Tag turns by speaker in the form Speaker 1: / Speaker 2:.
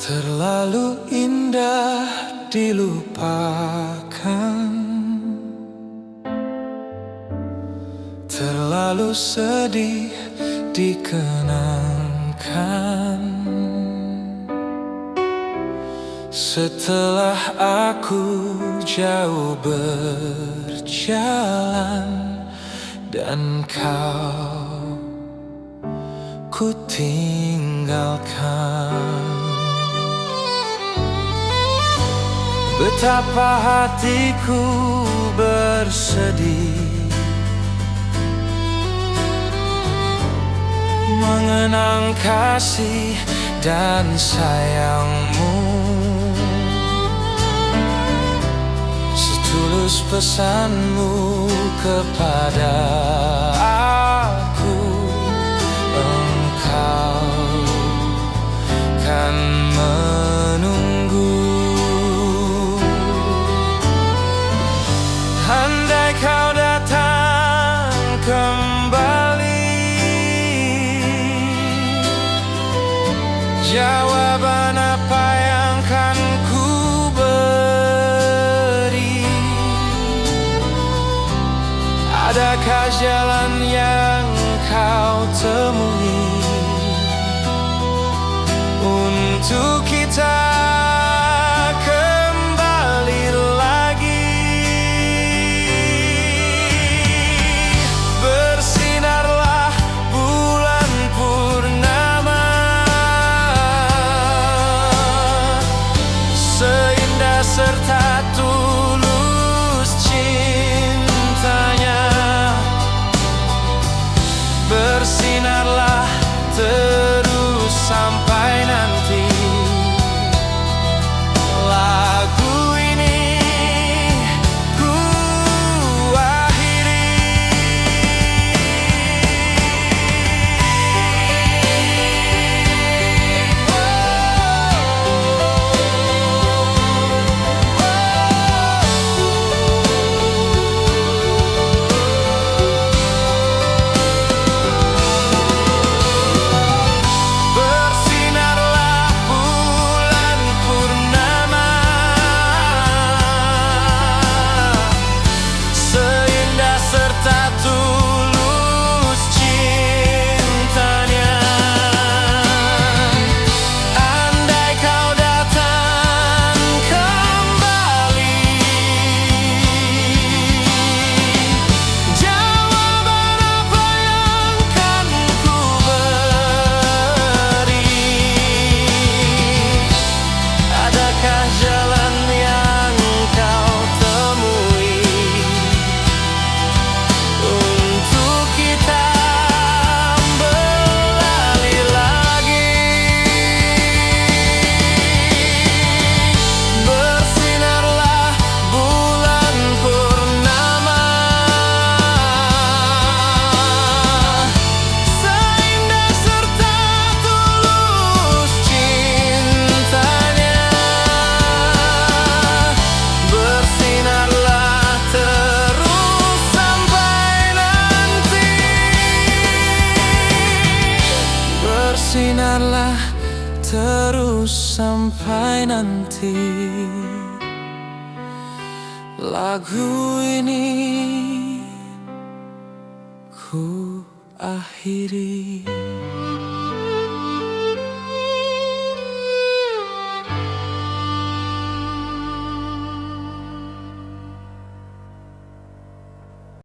Speaker 1: Terlalu indah dilupakan, terlalu sedih dikenangkan. Setelah aku jauh berjalan dan ku tinggalkan, betapa hatiku bersedih mengenang kasih dan sayangmu. Setulus pesanmu kepada aku, engkau kan menunggu. Andai kau datang kembali, jawaban apa yang kan ku beri? Adakah jalan yang kau temui untuk kita kembali lagi? Bersinarlah bulan purnama, seindah serta tulus cintanya. Bersinarlah terus sampai nanti. Lagu ini ku akhiri. Bersinarlah bulan purnama, seindah serta tulus cintanya. Andai kau datang kembali, jawaban apa yang kan ku beri? Adakah jalan yang kau temui untuk kita kembali lagi? Bersinarlah bulan purnama, seindah serta tulus cintanya. Bersinarlah terus sampai nanti. Bersinarlah terus sampai nanti. Lagu ini ku akhiri.